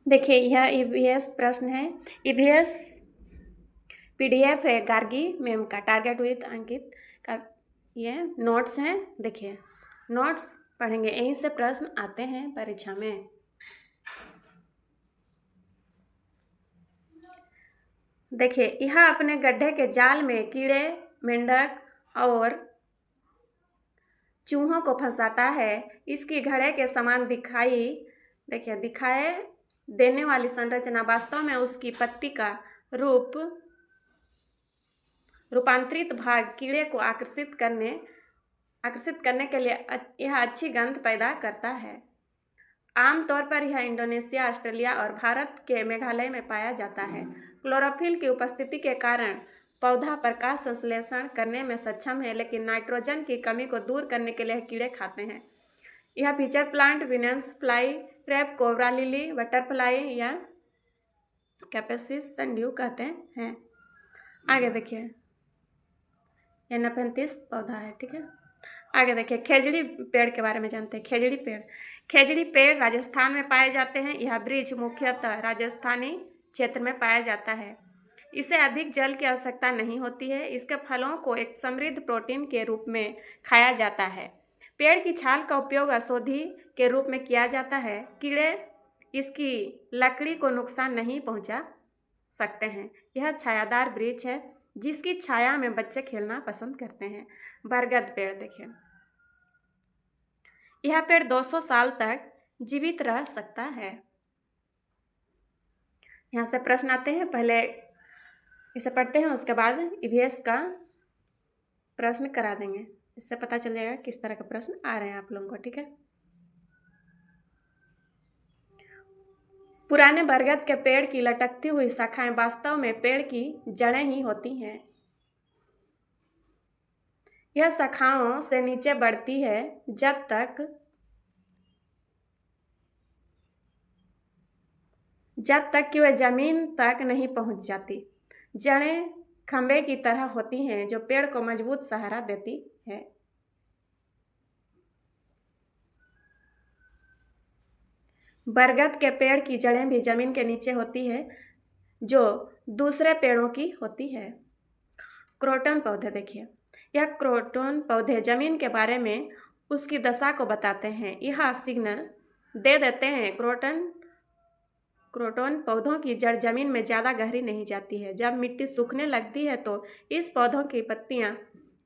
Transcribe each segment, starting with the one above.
देखिए यह ईवीएस प्रश्न है। ईवीएस पीडीएफ है गार्गी मैम का, टारगेट विद अंकित का ये नोट्स हैं। देखिए नोट्स पढ़ेंगे, यहीं से प्रश्न आते हैं परीक्षा में। देखिए यह अपने गड्ढे के जाल में कीड़े, मेंढक और चूहों को फंसाता है। इसकी घड़े के समान दिखाए देने वाली संरचना वास्तव में उसकी पत्ती का रूपांतरित भाग कीड़े को आकर्षित करने के लिए यह अच्छी गंध पैदा करता है। आमतौर पर यह इंडोनेशिया, ऑस्ट्रेलिया और भारत के मेघालय में पाया जाता है। क्लोरोफिल की उपस्थिति के कारण पौधा प्रकाश संश्लेषण करने में सक्षम है, लेकिन नाइट्रोजन की कमी को दूर करने के लिए कीड़े खाते हैं। यह फीचर प्लांट विनेंस फ्लाई, क्रेप, कोबरा लिली, बटरफ्लाई या कैपेसिस संड्यू कहते हैं। आगे देखिए, यह नेफेंथिस पौधा है, ठीक है। आगे देखिए, खेजड़ी पेड़ के बारे में जानते हैं। खेजड़ी पेड़ राजस्थान में पाए जाते हैं। यह वृक्ष मुख्यतः राजस्थानी क्षेत्र में पाया जाता है। इसे अधिक जल की आवश्यकता नहीं होती है। इसके फलों को एक समृद्ध प्रोटीन के रूप में खाया जाता है। पेड़ की छाल का उपयोग औषधि के रूप में किया जाता है। कीड़े इसकी लकड़ी को नुकसान नहीं पहुंचा सकते हैं। यह छायादार वृक्ष है जिसकी छाया में बच्चे खेलना पसंद करते हैं। बरगद पेड़ देखिए, यह पेड़ 200 साल तक जीवित रह सकता है। यहाँ से प्रश्न आते हैं, पहले इसे पढ़ते हैं, उसके बाद ईवीएस का प्रश्न करा देंगे। इससे पता चल जाएगा किस तरह के प्रश्न आ रहे हैं आप लोगों को, ठीक है। पुराने बरगद के पेड़ की लटकती हुई शाखाएं वास्तव में पेड़ की जड़ें ही होती हैं। यह शाखाओं से नीचे बढ़ती है जब तक कि वह जमीन तक नहीं पहुंच जाती। जड़ें खंभे की तरह होती हैं जो पेड़ को मजबूत सहारा देती है। बरगद के पेड़ की जड़ें भी जमीन के नीचे होती है जो दूसरे पेड़ों की होती है। क्रोटन पौधे देखिए, यह क्रोटन पौधे जमीन के बारे में उसकी दशा को बताते हैं। यह सिग्नल दे देते हैं। क्रोटन पौधों की जड़ जमीन में ज़्यादा गहरी नहीं जाती है। जब मिट्टी सूखने लगती है तो इस पौधों की पत्तियां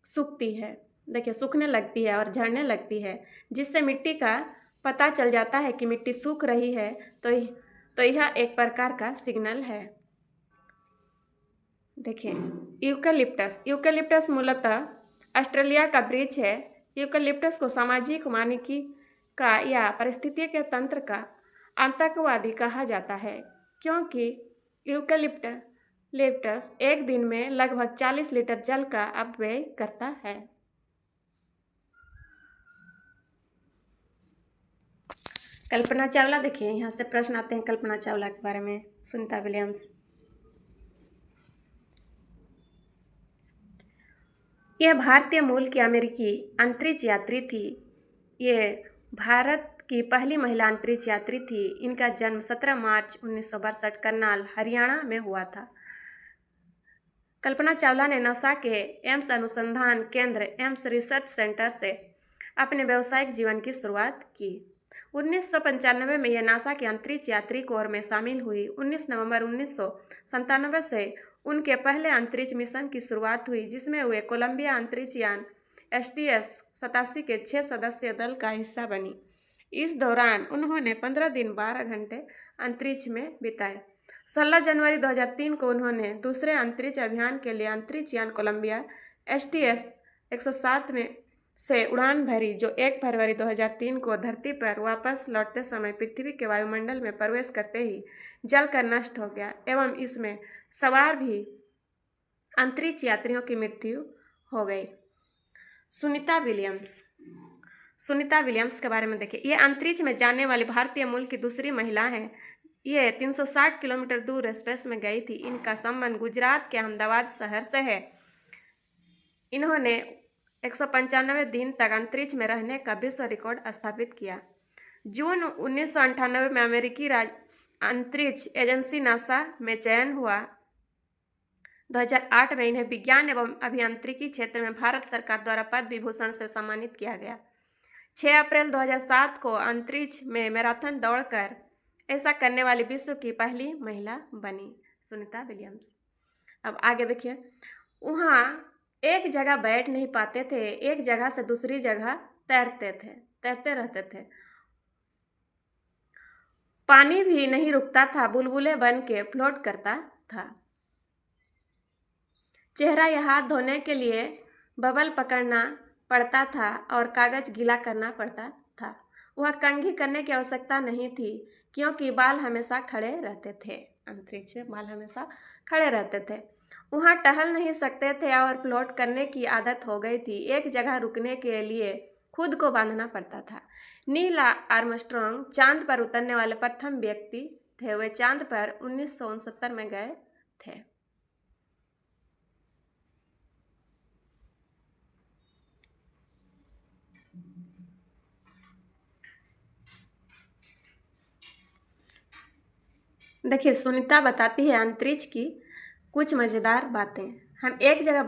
सूखने लगती है और झड़ने लगती है, जिससे मिट्टी का पता चल जाता है कि मिट्टी सूख रही है। तो यह एक प्रकार का सिग्नल है। देखिए यूकेलिप्टस मूलतः ऑस्ट्रेलिया का वृक्ष है। यूकेलिप्टस को सामाजिक वानिकी का या पारिस्थितिकी के तंत्र का आतंकवादी कहा जाता है, क्योंकि यूकेलिप्टस एक दिन में लगभग 40 लीटर जल का अपव्यय करता है। कल्पना चावला देखिए, यहाँ से प्रश्न आते हैं कल्पना चावला के बारे में। सुनीता विलियम्स, यह भारतीय मूल की अमेरिकी अंतरिक्ष यात्री थी। ये भारत की पहली महिला अंतरिक्ष यात्री थी। इनका जन्म 17 मार्च 1962 करनाल, हरियाणा में हुआ था। कल्पना चावला ने नासा के एम्स अनुसंधान केंद्र एम्स रिसर्च सेंटर से अपने व्यावसायिक जीवन की शुरुआत की। 1995 में यह नासा के अंतरिक्ष यात्री कोर में शामिल हुई। 19 नवंबर 1997 से उनके पहले अंतरिक्ष मिशन की शुरुआत हुई, जिसमें वे कोलंबिया अंतरिक्ष यान STS-87 के 6 सदस्यीय दल का हिस्सा बनी। इस दौरान उन्होंने 15 दिन 12 घंटे अंतरिक्ष में बिताए। 16 जनवरी 2003 को उन्होंने दूसरे अंतरिक्ष अभियान के लिए अंतरिक्ष यान कोलंबिया STS-107 में से उड़ान भरी, जो 1 फरवरी 2003 को धरती पर वापस लौटते समय पृथ्वी के वायुमंडल में प्रवेश करते ही जलकर नष्ट हो गया एवं इसमें सवार भी अंतरिक्ष यात्रियों की मृत्यु हो गई। सुनीता विलियम्स के बारे में देखिए, ये अंतरिक्ष में जाने वाली भारतीय मूल की दूसरी महिला हैं। ये 360 किलोमीटर दूर स्पेस में गई थी। इनका संबंध गुजरात के अहमदाबाद शहर से है। इन्होंने 195 दिन तक अंतरिक्ष में रहने का विश्व रिकॉर्ड स्थापित किया। जून 1998 में अमेरिकी अंतरिक्ष एजेंसी नासा में चयन हुआ। 2008 में इन्हें विज्ञान एवं अभियांत्रिकी क्षेत्र में भारत सरकार द्वारा पद्म विभूषण से सम्मानित किया गया। 6 अप्रैल 2007 को अंतरिक्ष में मैराथन दौड़कर ऐसा करने वाली विश्व की पहली महिला बनी सुनीता विलियम्स। अब आगे देखिए, वहाँ एक जगह बैठ नहीं पाते थे, एक जगह से दूसरी जगह तैरते रहते थे। पानी भी नहीं रुकता था, बुलबुले बन के फ्लोट करता था। चेहरा या हाथ धोने के लिए बबल पकड़ना पड़ता था और कागज गीला करना पड़ता था। वह कंघी करने की आवश्यकता नहीं थी क्योंकि बाल हमेशा खड़े रहते थे। अंतरिक्ष में बाल हमेशा खड़े रहते थे। वहाँ टहल नहीं सकते थे और फ्लोट करने की आदत हो गई थी। एक जगह रुकने के लिए खुद को बांधना पड़ता था। नील आर्मस्ट्रॉन्ग चांद पर उतरने वाले प्रथम व्यक्ति थे। वे चांद पर 1969 में गए थे। देखिए, सुनीता बताती है अंतरिक्ष की कुछ मज़ेदार बातें। हम एक जगह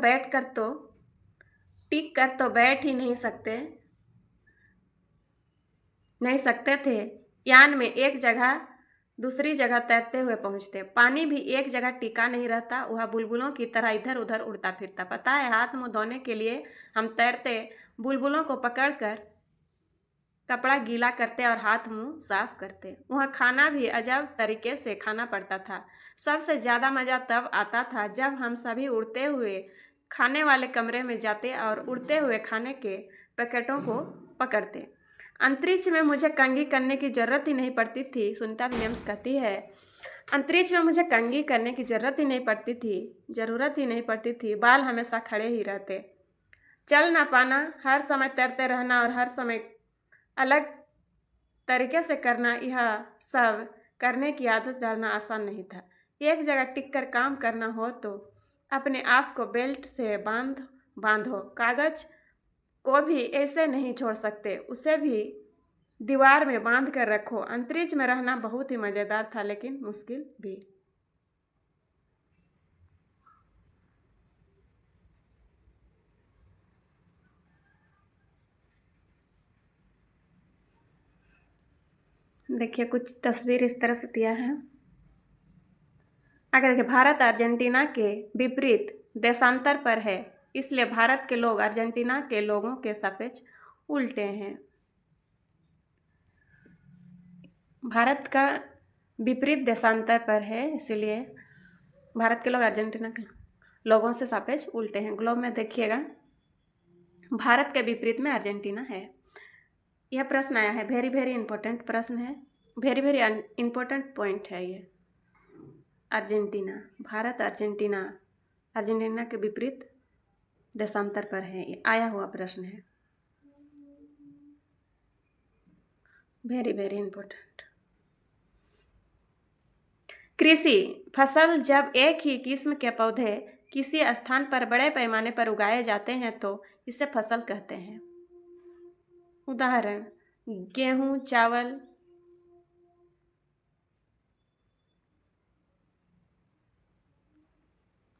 टिक कर तो बैठ ही नहीं सकते थे। यान में एक जगह दूसरी जगह तैरते हुए पहुंचते। पानी भी एक जगह टिका नहीं रहता, वह बुलबुलों की तरह इधर उधर उड़ता फिरता। पता है, हाथ मुंह धोने के लिए हम तैरते, बुलबुलों को पकड़कर कपड़ा गीला करते और हाथ मुंह साफ करते। वहाँ खाना भी अजब तरीके से खाना पड़ता था। सबसे ज़्यादा मज़ा तब आता था जब हम सभी उड़ते हुए खाने वाले कमरे में जाते और उड़ते हुए खाने के पैकेटों को पकड़ते। अंतरिक्ष में मुझे कंघी करने की ज़रूरत ही नहीं पड़ती थी। सुनीता विलियम्स कहती है, अंतरिक्ष में मुझे कंघी करने की ज़रूरत ही नहीं पड़ती थी। बाल हमेशा खड़े ही रहते। चल ना पाना, हर समय तैरते रहना और हर समय अलग तरीके से करना, यह सब करने की आदत डालना आसान नहीं था। एक जगह टिक कर काम करना हो तो अपने आप को बेल्ट से बांधो। कागज को भी ऐसे नहीं छोड़ सकते, उसे भी दीवार में बांध कर रखो। अंतरिक्ष में रहना बहुत ही मज़ेदार था, लेकिन मुश्किल भी। देखिए, कुछ तस्वीर इस तरह से दिया है। आगे देखिए, भारत अर्जेंटीना के विपरीत देशांतर पर है, इसलिए भारत के लोग अर्जेंटीना के लोगों के सापेक्ष उल्टे हैं। भारत का विपरीत देशांतर पर है, इसलिए भारत के लोग अर्जेंटीना के लोगों से सापेक्ष उल्टे हैं। ग्लोब में देखिएगा, भारत के विपरीत में अर्जेंटीना है। यह प्रश्न आया है, वेरी वेरी इंपॉर्टेंट प्रश्न है, वेरी वेरी इंपॉर्टेंट पॉइंट है ये। अर्जेंटीना, भारत अर्जेंटीना के विपरीत देशांतर पर है, ये आया हुआ प्रश्न है, वेरी वेरी इंपॉर्टेंट। कृषि फसल, जब एक ही किस्म के पौधे किसी स्थान पर बड़े पैमाने पर उगाए जाते हैं तो इसे फसल कहते हैं। उदाहरण, गेहूं, चावल।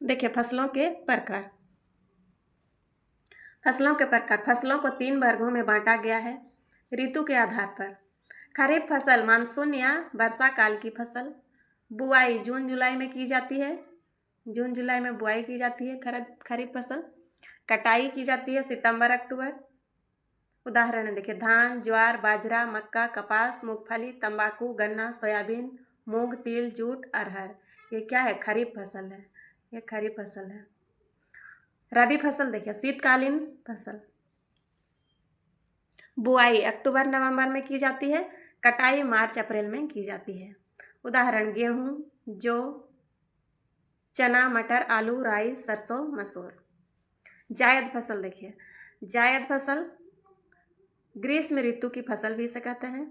देखिए, फसलों के प्रकार। फसलों को 3 वर्गों में बांटा गया है ऋतु के आधार पर। खरीफ फसल मानसून या वर्षा काल की फसल, बुआई जून जुलाई में की जाती है। जून जुलाई में बुआई की जाती है खरीफ फसल। कटाई की जाती है सितंबर अक्टूबर। उदाहरण देखिए, धान, ज्वार, बाजरा, मक्का, कपास, मूंगफली, तंबाकू, गन्ना, सोयाबीन, मूंग, तिल, जूट, अरहर। ये क्या है? खरीफ फसल है, ये खरीफ फसल है। रबी फसल देखिए, शीतकालीन फसल। बुआई अक्टूबर नवंबर में की जाती है, कटाई मार्च अप्रैल में की जाती है। उदाहरण, गेहूँ, जौ, चना, मटर, आलू, राई, सरसों, मसूर। जायद फसल देखिए, जायद फसल ग्रीष्म ऋतु की फसल भी इसे कहते हैं।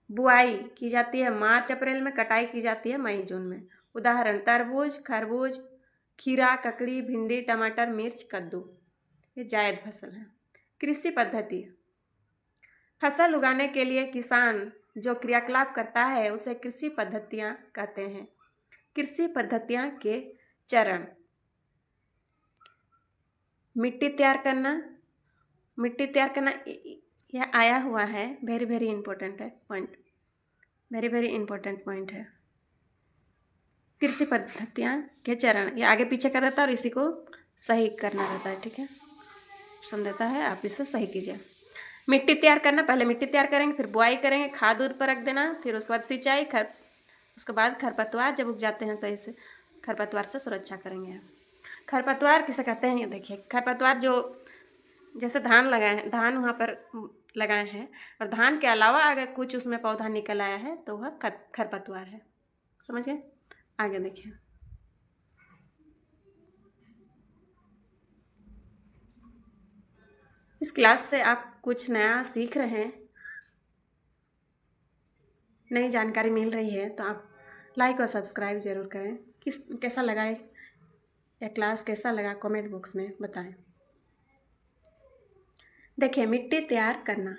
बुआई की जाती है मार्च अप्रैल में, कटाई की जाती है मई जून में। उदाहरण, तरबूज, खरबूज, खीरा, ककड़ी, भिंडी, टमाटर, मिर्च, कद्दू। ये जायद फसल है। कृषि पद्धति, फसल उगाने के लिए किसान जो क्रियाकलाप करता है उसे कृषि पद्धतियाँ कहते हैं। कृषि पद्धतियाँ के चरण: मिट्टी तैयार करना। मिट्टी तैयार करना यह आया हुआ है, वेरी वेरी इंपॉर्टेंट है point, very very important point है। कृषि पद्धतियाँ के चरण, ये आगे पीछे कर देता है और इसी को सही करना रहता है, ठीक है, ऑप्शन देता है, आप इसे सही कीजिए। मिट्टी तैयार करना, पहले मिट्टी तैयार करेंगे, फिर बुआई करेंगे, खाद उद पर रख देना, फिर उसके बाद सिंचाई, उसके बाद खरपतवार जब उग जाते हैं तो इसे खरपतवार से सुरक्षा करेंगे। खरपतवार किसे कहते हैं ये देखिए, खरपतवार जो जैसे धान लगाए हैं, धान वहाँ पर लगाए हैं और धान के अलावा अगर कुछ उसमें पौधा निकल आया है तो वह खरपतवार है। समझ गए? आगे देखिए, इस क्लास से आप कुछ नया सीख रहे हैं, नई जानकारी मिल रही है तो आप लाइक और सब्सक्राइब ज़रूर करें। कैसा लगा यह क्लास, कैसा लगा कमेंट बॉक्स में बताएं। देखिए, मिट्टी तैयार करना,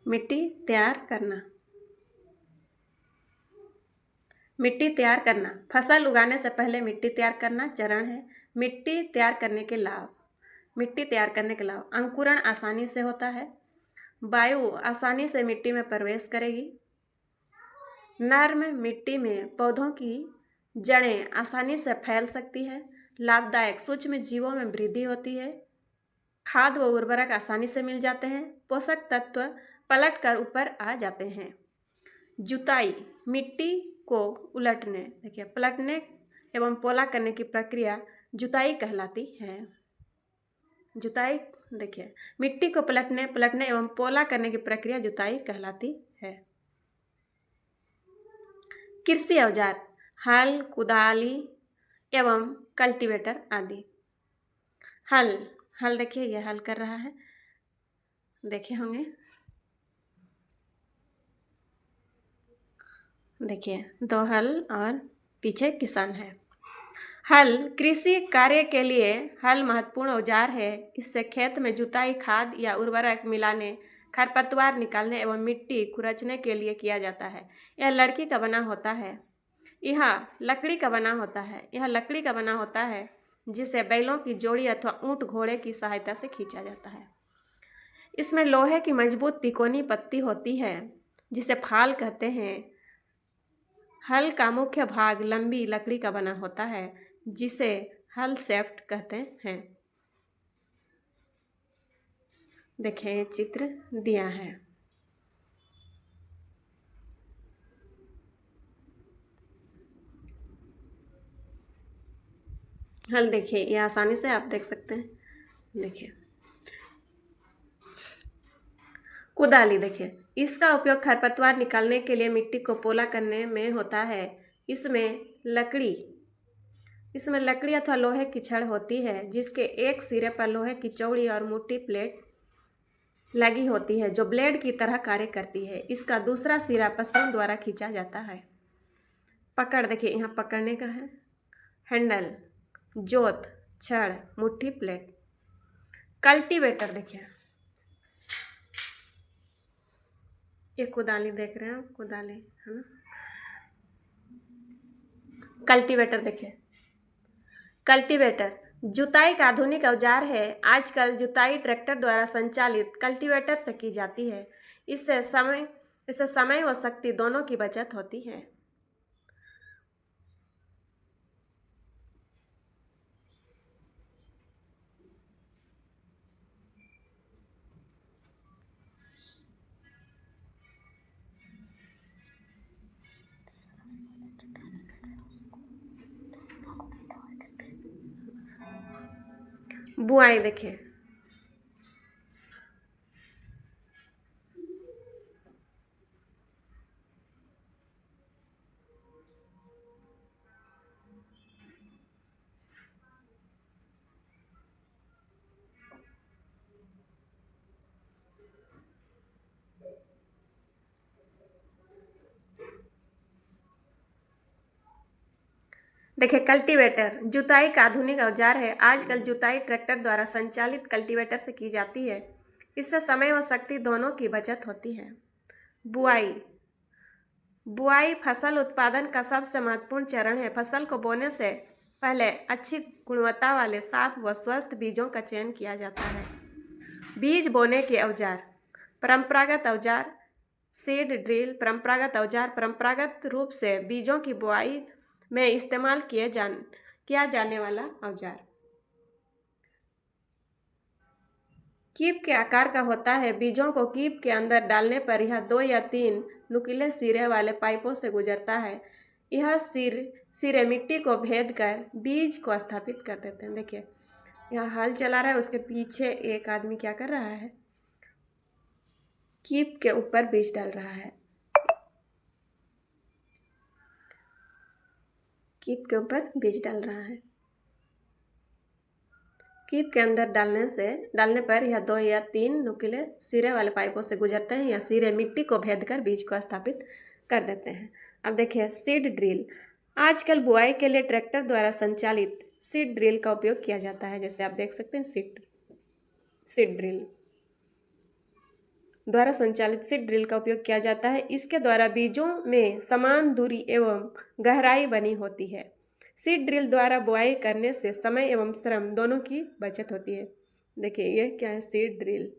मिट्टी तैयार करना, मिट्टी तैयार करना, फसल उगाने से पहले मिट्टी तैयार करना चरण है। मिट्टी तैयार करने के लाभ, मिट्टी तैयार करने के लाभ: अंकुरण आसानी से होता है, वायु आसानी से मिट्टी में प्रवेश करेगी, नर्म मिट्टी में पौधों की जड़ें आसानी से फैल सकती है, लाभदायक सूक्ष्म जीवों में वृद्धि होती है, खाद व उर्वरक आसानी से मिल जाते हैं, पोषक तत्व पलट कर ऊपर आ जाते हैं। जुताई, मिट्टी को उलटने, देखिए पलटने एवं पोला करने की प्रक्रिया जुताई कहलाती है। जुताई, देखिए मिट्टी को पलटने एवं पोला करने की प्रक्रिया जुताई कहलाती है। कृषि औजार: हल, कुदाली एवं कल्टीवेटर आदि। हल देखिए, यह हल कर रहा है, देखे होंगे, देखिए 2 हल और पीछे किसान है। हल कृषि कार्य के लिए हल महत्वपूर्ण औजार है। इससे खेत में जुताई, खाद या उर्वरक मिलाने, खरपतवार निकालने एवं मिट्टी खुरचने के लिए किया जाता है। यह लकड़ी का बना होता है, यह लकड़ी का बना होता है जिसे बैलों की जोड़ी अथवा ऊंट घोड़े की सहायता से खींचा जाता है। इसमें लोहे की मजबूत तिकोनी पत्ती होती है जिसे फाल कहते हैं। हल का मुख्य भाग लंबी लकड़ी का बना होता है जिसे हल शेफ्ट कहते हैं। देखिए चित्र दिया है, हल देखिए, ये आसानी से आप देख सकते हैं। देखिए कुदाली, देखिए इसका उपयोग खरपतवार निकालने के लिए मिट्टी को पोला करने में होता है। इसमें लकड़ी अथवा लोहे की छड़ होती है जिसके एक सिरे पर लोहे की चौड़ी और मोटी प्लेट लगी होती है जो ब्लेड की तरह कार्य करती है। इसका दूसरा सिरा पशुओं द्वारा खींचा जाता है। पकड़, देखिए यहाँ पकड़ने का है, हैंडल, जोत, छड़, मुट्ठी, प्लेट। कल्टीवेटर, देखिए ये कुदाली देख रहे हैं, कुदाली है ना। कल्टीवेटर, देखिए कल्टीवेटर जुताई का आधुनिक औजार है। आजकल जुताई ट्रैक्टर द्वारा संचालित कल्टीवेटर से की जाती है। इससे समय व शक्ति दोनों की बचत होती है। बुआई, देखिए कल्टीवेटर जुताई का आधुनिक औजार है। आजकल जुताई ट्रैक्टर द्वारा संचालित कल्टीवेटर से की जाती है। इससे समय व शक्ति दोनों की बचत होती है। बुआई। बुआई फसल उत्पादन का सबसे महत्वपूर्ण चरण है। फसल को बोने से पहले अच्छी गुणवत्ता वाले साफ व स्वस्थ बीजों का चयन किया जाता है। बीज बोने के औजार। परंपरागत औजार। Seed drill. परंपरागत औजार परंपरागत रूप से बीजों की बुआई में इस्तेमाल किया जाने वाला औजार। कीप के आकार का होता है। बीजों को कीप के अंदर डालने पर यह 2 या 3 नुकीले सिरे वाले पाइपों से गुजरता है। यह सिरे मिट्टी को भेद कर बीज को स्थापित कर देते हैं। देखिए यहाँ हल चला रहा है, उसके पीछे एक आदमी क्या कर रहा है, कीप के ऊपर बीज डाल रहा है। कीप के ऊपर बीज डाल रहा है। कीप के अंदर डालने पर यह 2 या 3 नुकीले सिरे वाले पाइपों से गुजरते हैं। यह सिरे मिट्टी को भेद कर बीज को स्थापित कर देते हैं। अब देखिए सीड ड्रिल। आजकल बुआई के लिए ट्रैक्टर द्वारा संचालित सीड ड्रिल का उपयोग किया जाता है। जैसे आप देख सकते हैं सीड ड्रिल द्वारा संचालित सीड ड्रिल का उपयोग किया जाता है। इसके द्वारा बीजों में समान दूरी एवं गहराई बनी होती है। सीड ड्रिल द्वारा बुआई करने से समय एवं श्रम दोनों की बचत होती है। देखिए ये क्या है, सीड ड्रिल।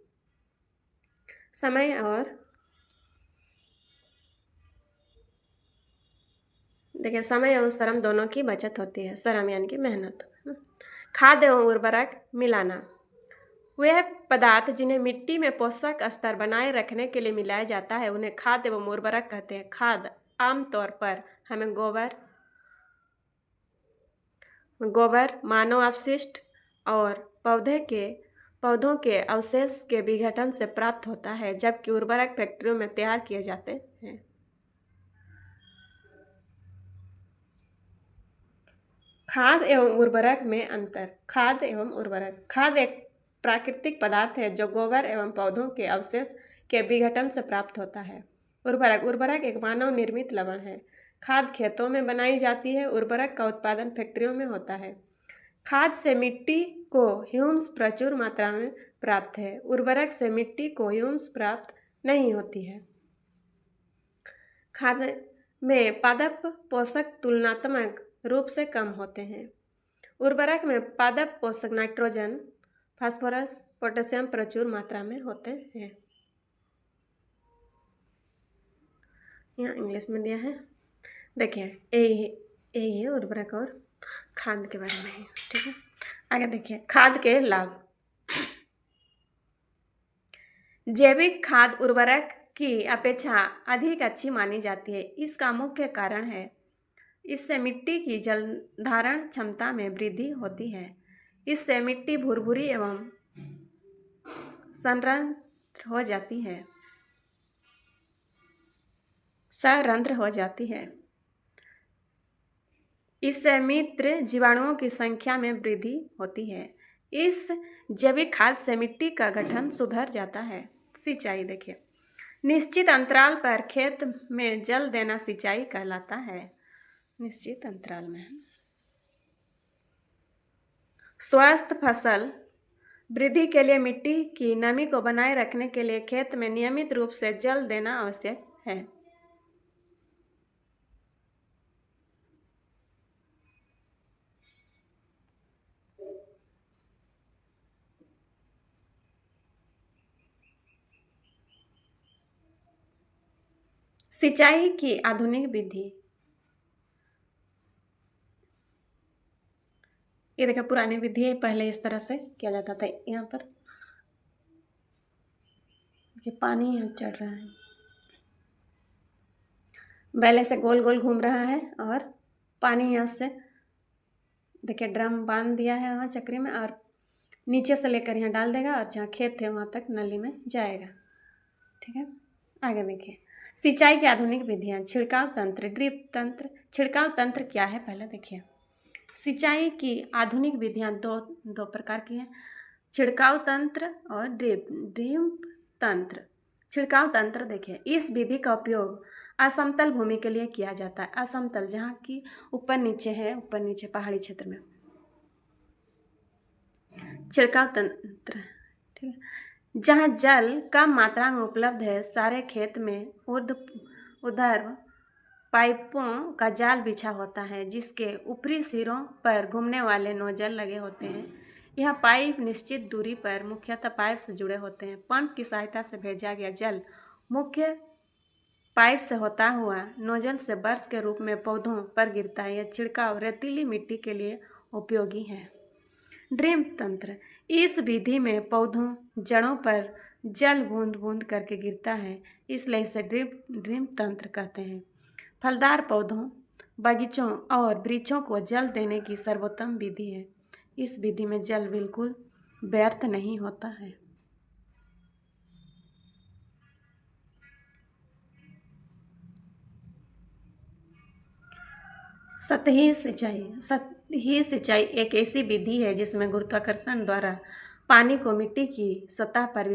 समय एवं श्रम दोनों की बचत होती है। श्रम यानी कि मेहनत। खाद एवं उर्वरक मिलाना। वह पदार्थ जिन्हें मिट्टी में पोषक स्तर बनाए रखने के लिए मिलाया जाता है उन्हें खाद एवं उर्वरक कहते हैं। खाद आमतौर पर हमें गोबर, मानव अपशिष्ट और पौधों के अवशेष के विघटन से प्राप्त होता है, जबकि उर्वरक फैक्ट्रियों में तैयार किए जाते हैं। खाद एवं उर्वरक में अंतर। खाद एवं उर्वरक। खाद एक प्राकृतिक पदार्थ है जो गोबर एवं पौधों के अवशेष के विघटन से प्राप्त होता है। उर्वरक एक मानव निर्मित लवण है। खाद खेतों में बनाई जाती है। उर्वरक का उत्पादन फैक्ट्रियों में होता है। खाद से मिट्टी को ह्यूमस प्रचुर मात्रा में प्राप्त है। उर्वरक से मिट्टी को ह्यूमस प्राप्त नहीं होती है। खाद में पादप पोषक तुलनात्मक रूप से कम होते हैं। उर्वरक में पादप पोषक नाइट्रोजन, फास्फोरस, पोटेशियम प्रचुर मात्रा में होते हैं। यहाँ इंग्लिश में दिया है। देखिए यही है उर्वरक और खाद के बारे में है। ठीक है, आगे देखिए खाद के लाभ। जैविक खाद उर्वरक की अपेक्षा अधिक अच्छी मानी जाती है। इसका मुख्य कारण है इससे मिट्टी की जल धारण क्षमता में वृद्धि होती है। इससे मिट्टी भुरभुरी एवं सरंध्र हो जाती है। इससे मित्र जीवाणुओं की संख्या में वृद्धि होती है। इस जैविक खाद से मिट्टी का गठन सुधर जाता है। सिंचाई देखिए, निश्चित अंतराल पर खेत में जल देना सिंचाई कहलाता है। निश्चित अंतराल में स्वस्थ फसल वृद्धि के लिए मिट्टी की नमी को बनाए रखने के लिए खेत में नियमित रूप से जल देना आवश्यक है। सिंचाई की आधुनिक विधि। ये देखा पुरानी विधि है, पहले इस तरह से किया जाता था। यहाँ पर ये पानी यहाँ चढ़ रहा है, बैले से गोल गोल घूम रहा है और पानी यहाँ से देखिए ड्रम बांध दिया है वहाँ चक्री में और नीचे से लेकर यहाँ डाल देगा और जहाँ खेत है वहाँ तक नली में जाएगा। ठीक है, आगे देखिए सिंचाई की आधुनिक विधियाँ। छिड़काव तंत्र, ड्रिप तंत्र। छिड़काव तंत्र क्या है पहले देखिए। सिंचाई की आधुनिक विधियाँ दो प्रकार की हैं, छिड़काव तंत्र और ड्रिप तंत्र। छिड़काव तंत्र देखिए, इस विधि का उपयोग असमतल भूमि के लिए किया जाता है। असमतल जहाँ की ऊपर नीचे पहाड़ी क्षेत्र में छिड़काव तंत्र। ठीक है, जहाँ जल कम मात्रा में उपलब्ध है, सारे खेत में ऊर्ध्वाधर पाइपों का जाल बिछा होता है, जिसके ऊपरी सिरों पर घूमने वाले नोजल लगे होते हैं। यह पाइप निश्चित दूरी पर मुख्यतः पाइप से जुड़े होते हैं। पंप की सहायता से भेजा गया जल मुख्य पाइप से होता हुआ नोजल से बर्स के रूप में पौधों पर गिरता है। यह छिड़काव रेतीली मिट्टी के लिए उपयोगी है। ड्रिप तंत्र, इस विधि में पौधों जड़ों पर जल बूंद बूंद करके गिरता है, इसलिए इसे ड्रिप तंत्र कहते हैं। फलदार पौधों, बगीचों और वृक्षों को जल देने की सर्वोत्तम विधि है। इस विधि में जल बिल्कुल व्यर्थ नहीं होता है। सतही सिंचाई एक ऐसी विधि है जिसमें गुरुत्वाकर्षण द्वारा पानी को मिट्टी की सतह पर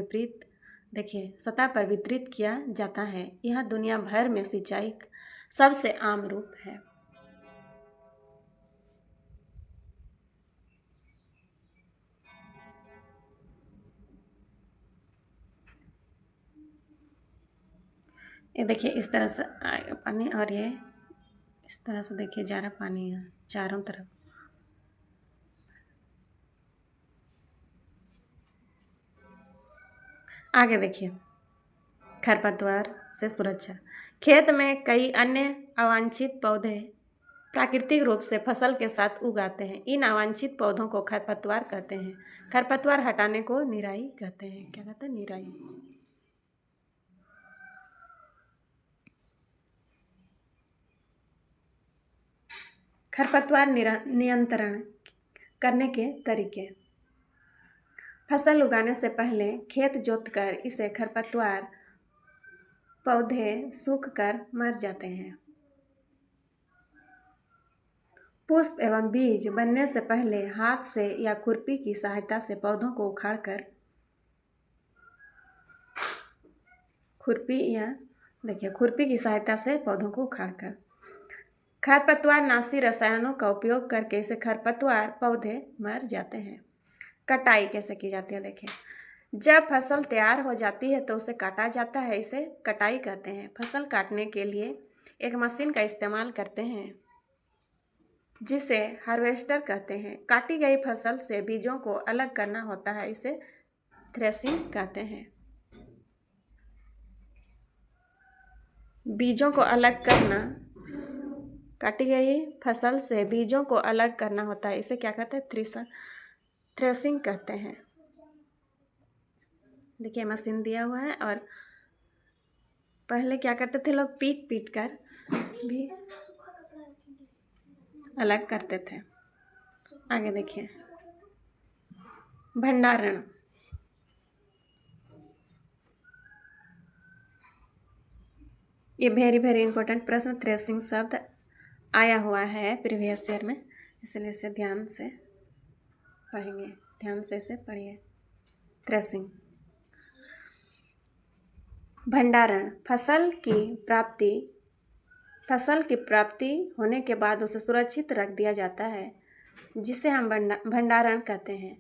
वितरित किया जाता है। यह दुनिया भर में सिंचाई का सबसे आम रूप है। ये देखिए इस तरह से पानी, और ये इस तरह से देखिए जा रहा पानी है चारों तरफ। आगे देखिए, खरपतवार से सुरक्षा। खेत में कई अन्य अवांछित पौधे प्राकृतिक रूप से फसल के साथ उगाते हैं। इन अवांछित पौधों को खरपतवार कहते हैं। खरपतवार हटाने को निराई कहते हैं। क्या कहते हैं? निराई। खरपतवार नियंत्रण करने के तरीके। फसल उगाने से पहले खेत जोतकर इसे खरपतवार पौधे सूख कर मर जाते हैं। पुष्प एवं बीज बनने से पहले हाथ से या खुरपी की सहायता से पौधों को उखाड़कर खुरपी की सहायता से पौधों को उखाड़कर खरपतवार नाशी रसायनों का उपयोग करके इसे खरपतवार पौधे मर जाते हैं। कटाई कैसे की जाती है? देखिए, जब फसल तैयार हो जाती है तो उसे काटा जाता है, इसे कटाई कहते हैं। फसल काटने के लिए एक मशीन का इस्तेमाल करते हैं जिसे हार्वेस्टर कहते हैं। काटी गई फसल से बीजों को अलग करना होता है, इसे थ्रेसिंग कहते हैं। बीजों को अलग करना, काटी गई फसल से बीजों को अलग करना होता है, इसे क्या कहते हैं? थ्रेसिंग कहते हैं। देखिए मशीन दिया हुआ है, और पहले क्या करते थे लोग? पीट कर भी अलग करते थे। आगे देखिए, भंडारण। ये वेरी इंपॉर्टेंट प्रश्न, थ्रेसिंग शब्द आया हुआ है प्रीवियस ईयर में, इसलिए इसे ध्यान से पढ़ेंगे। ध्यान से इसे पढ़िए। थ्रेसिंग। भंडारण, फसल की प्राप्ति होने के बाद उसे सुरक्षित रख दिया जाता है, जिसे हम भंडारण कहते हैं।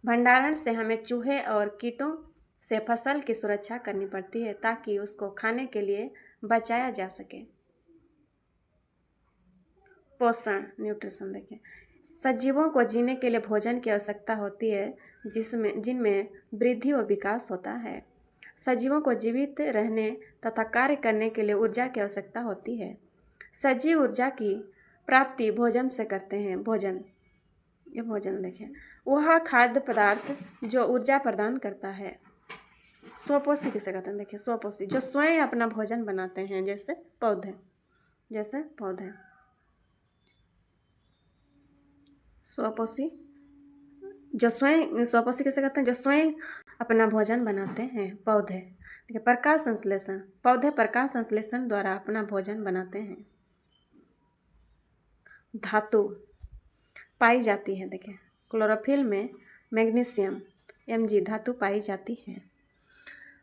भंडारण से हमें चूहे और कीटों से फसल की सुरक्षा करनी पड़ती है ताकि उसको खाने के लिए बचाया जा सके। पोषण, न्यूट्रिशन। देखिए, सजीवों को जीने के लिए भोजन की आवश्यकता होती है, जिनमें वृद्धि और विकास होता है। सजीवों को जीवित रहने तथा कार्य करने के लिए ऊर्जा की आवश्यकता होती है। सजीव ऊर्जा की प्राप्ति भोजन से करते हैं। ये भोजन देखिए, वह खाद्य पदार्थ जो ऊर्जा प्रदान करता है। स्वपोषी किसे कहते हैं? देखिए, स्वपोषी जो स्वयं अपना भोजन बनाते हैं, जैसे पौधे। स्वपोषी किसे कहते हैं? जो स्वयं अपना भोजन बनाते हैं, पौधे। देखिए, प्रकाश संश्लेषण, पौधे प्रकाश संश्लेषण द्वारा अपना भोजन बनाते हैं। धातु पाई जाती है। देखिए, क्लोरोफिल में मैग्नीशियम Mg धातु पाई जाती है।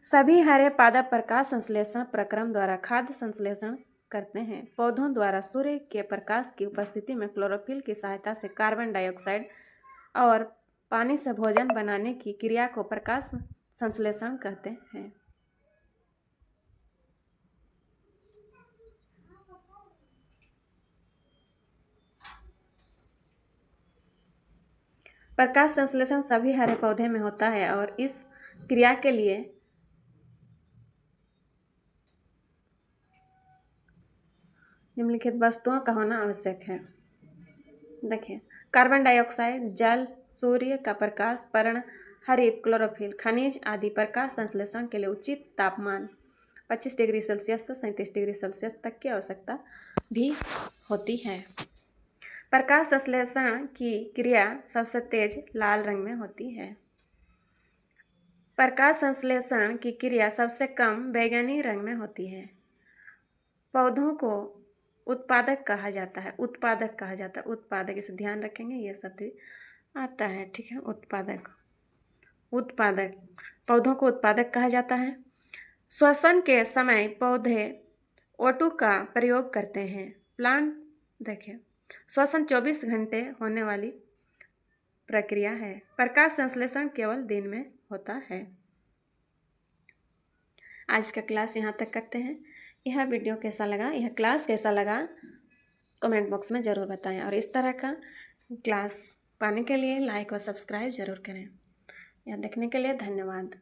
सभी हरे पादप प्रकाश संश्लेषण प्रक्रम द्वारा खाद्य संश्लेषण करते हैं। पौधों द्वारा सूर्य के प्रकाश की उपस्थिति में क्लोरोफिल की सहायता से कार्बन डाइऑक्साइड और पानी से भोजन बनाने की क्रिया को प्रकाश संश्लेषण कहते हैं। प्रकाश संश्लेषण सभी हरे पौधे में होता है और इस क्रिया के लिए निम्नलिखित वस्तुओं का होना आवश्यक है। देखिए, कार्बन डाइऑक्साइड, जल, सूर्य का प्रकाश, पर्ण हरित, क्लोरोफिल, खनिज आदि प्रकाश संश्लेषण के लिए उचित तापमान 25 डिग्री सेल्सियस से 37 डिग्री सेल्सियस तक की आवश्यकता भी होती है। प्रकाश संश्लेषण की क्रिया सबसे तेज लाल रंग में होती है। प्रकाश संश्लेषण की क्रिया सबसे कम बैंगनी रंग में होती है। पौधों को उत्पादक कहा जाता है, उत्पादक कहा जाता है, उत्पादक, इसे ध्यान रखेंगे, ये शब्द आता है, ठीक है। उत्पादक, उत्पादक, पौधों को उत्पादक कहा जाता है। श्वसन के समय पौधे O2 का प्रयोग करते हैं। प्लांट, देखिए, श्वसन 24 घंटे होने वाली प्रक्रिया है। प्रकाश संश्लेषण केवल दिन में होता है। आज का क्लास यहाँ तक करते हैं। यह वीडियो कैसा लगा, यह क्लास कैसा लगा, कमेंट बॉक्स में ज़रूर बताएं और इस तरह का क्लास पाने के लिए लाइक और सब्सक्राइब ज़रूर करें। यह देखने के लिए धन्यवाद।